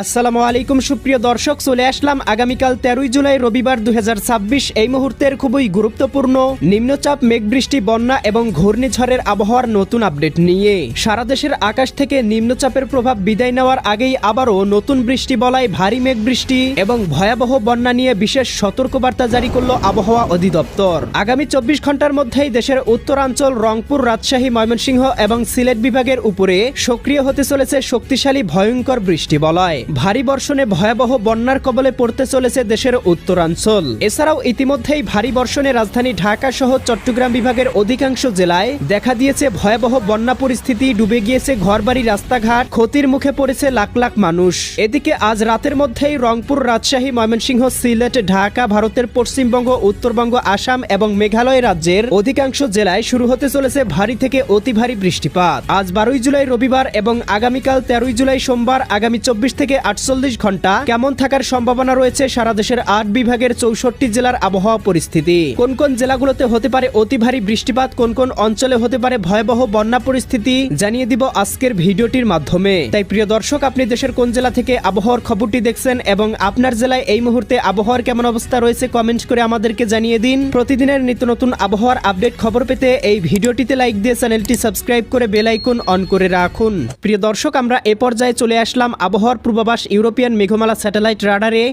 আসসালামু আলাইকুম সুপ্রিয় দর্শক, চলে আসলাম আগামীকাল 13 জুলাই রবিবার 2026 এই মুহূর্তের খুবই গুরুত্বপূর্ণ নিম্নচাপ, মেঘবৃষ্টি, বন্যা এবং ঘূর্ণিঝড়ের আবহাওয়ার নতুন আপডেট নিয়ে। সারা দেশের আকাশ থেকে নিম্নচাপের প্রভাব বিদায় নেওয়ার আগেই আবারও নতুন বৃষ্টি বলায় ভারী মেঘবৃষ্টি এবং ভয়াবহ বন্যা নিয়ে বিশেষ সতর্কবার্তা জারি করল আবহাওয়া অধিদপ্তর। আগামী 24 ঘন্টার মধ্যেই দেশের উত্তরাঞ্চল, রংপুর, রাজশাহী, ময়মনসিংহ এবং সিলেট বিভাগের উপরে সক্রিয় হতে চলেছে শক্তিশালী ভয়ঙ্কর বৃষ্টি বলয়। ভারী বর্ষণে ভয়াবহ বন্যার কবলে পড়তে চলেছে দেশের উত্তরাঞ্চল। এছাড়াও ইতিমধ্যেই ভারী বর্ষণে রাজধানী ঢাকা সহ চট্টগ্রাম বিভাগের অধিকাংশ জেলায় দেখা দিয়েছে ভয়াবহ বন্যা পরিস্থিতি। ডুবে গিয়েছে ঘরবাড়ি, রাস্তাঘাট, ক্ষতির মুখে পড়েছে লাখ লাখ মানুষ। এদিকে আজ রাতের মধ্যেই রংপুর, রাজশাহী, ময়মনসিংহ, সিলেট, ঢাকা, ভারতের পশ্চিমবঙ্গ, উত্তরবঙ্গ, আসাম এবং মেঘালয় রাজ্যের অধিকাংশ জেলায় শুরু হতে চলেছে ভারী থেকে অতি ভারী বৃষ্টিপাত। আজ 12 জুলাই রবিবার এবং আগামীকাল 13 জুলাই সোমবার আগামী 24 থেকে 48 ঘন্টা কেমন থাকার সম্ভাবনা রয়েছে সারা দেশের 8 বিভাগের 64 জেলার আবহাওয়া পরিস্থিতি, কোন কোন জেলাগুলোতে হতে পারে অতি ভারী বৃষ্টিপাত, কোন কোন অঞ্চলে হতে পারে ভয়াবহ বন্যা পরিস্থিতি জানিয়ে দিব আজকের ভিডিওটির মাধ্যমে। তাই প্রিয় দর্শক, আপনি দেশের কোন জেলা থেকে আবহাওয়ার খবরটি দেখছেন এবং আপনার জেলায় এই মুহূর্তে আবহাওয়ার কেমন অবস্থা রয়েছে কমেন্ট করে আমাদেরকে জানিয়ে দিন। প্রতিদিনের নিত্য নতুন আবহাওয়ার আপডেট খবর পেতে এই ভিডিওটিতে লাইক দিয়ে চ্যানেলটি সাবস্ক্রাইব করে বেল আইকন অন করে রাখুন। প্রিয় দর্শক, আমরা এ পর্যায়ে চলে আসলাম আবহাওয়ার পূর্বাভাস ইউরোপিয়ান মেঘমালা স্যাটেলাইট রাডারে।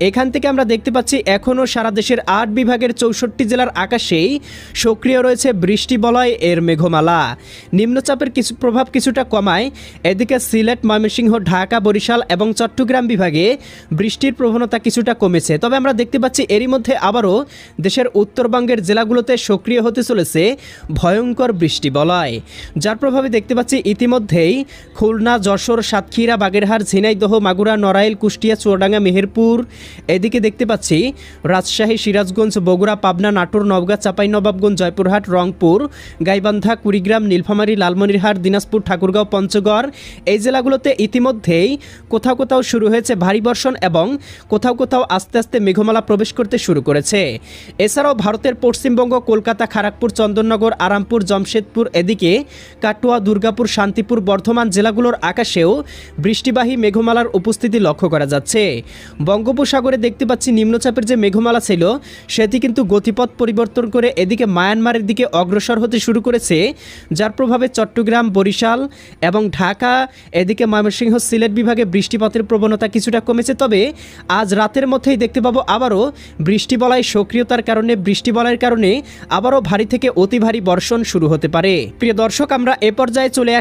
এখান থেকে আমরা দেখতে পাচ্ছি এখনও সারা দেশের 8 বিভাগের 64 জেলার আকাশেই সক্রিয় রয়েছে বৃষ্টি বলয় এর মেঘমালা। নিম্নচাপের কিছু প্রভাব কিছুটা কমায়। এদিকে সিলেট, ময়মনসিংহ, ঢাকা, বরিশাল এবং চট্টগ্রাম বিভাগে বৃষ্টির প্রবণতা কিছুটা কমেছে। তবে আমরা দেখতে পাচ্ছি এরই মধ্যে আবারও দেশের উত্তরবঙ্গের জেলাগুলোতে সক্রিয় হতে চলেছে ভয়ঙ্কর বৃষ্টি বলয়, যার প্রভাবে দেখতে পাচ্ছি ইতিমধ্যেই খুলনা, যশোর, সাতক্ষীরা, বাগেরহাট, ঝিনাইদহ, মাগুরা, নড়াইল, কুষ্টিয়া, চুয়াডাঙ্গা, মেহেরপুর। এদিকে দেখতে পাচ্ছি রাজশাহী, সিরাজগঞ্জ, বগুড়া, পাবনা, নাটোর, নওগাঁ, চাঁপাইনবাবগঞ্জ, জয়পুরহাট, রংপুর, গাইবান্ধা, কুড়িগ্রাম, নীলফামারী, লালমনিরহাট, দিনাজপুর, ঠাকুরগাঁও, পঞ্চগড়। এই জেলাগুলোতে ইতিমধ্যেই কোথাও কোথাও শুরু হয়েছে ভারী বর্ষণ এবং কোথাও কোথাও আস্তে আস্তে মেঘমালা প্রবেশ করতে শুরু করেছে। এছাড়াও ভারতের পশ্চিমবঙ্গ, কলকাতা, খড়গপুর, চন্দননগর, আরামপুর, জমশেদপুর, এদিকে কাটোয়া, দুর্গাপুর, শান্তিপুর, বর্ধমান জেলাগুলোর আকাশেও বৃষ্টিবাহী মেঘমালার উপস্থিতি লক্ষ্য করা যাচ্ছে। বঙ্গোপসাগরে দেখতে পাচ্ছি নিম্নচাপের যে মেঘমালা ছিল সেটি কিন্তু গতিপথ পরিবর্তন করে এদিকে মায়ানমারের দিকে অগ্রসর হতে শুরু করেছে, যার প্রভাবে চট্টগ্রাম, বরিশাল এবং ঢাকা, এদিকে ময়মনসিংহ, সিলেট বিভাগে বৃষ্টিপাতের প্রবণতা কিছুটা কমেছে। তবে আজ রাতের মধ্যেই দেখতে পাবো আবারও বৃষ্টি বলয় সক্রিয়তার কারণে, বৃষ্টি বলয়ের কারণে আবারও ভারী থেকে অতি ভারী বর্ষণ শুরু হতে পারে। প্রিয় দর্শক, আমরা এ পর্যায়ে চলে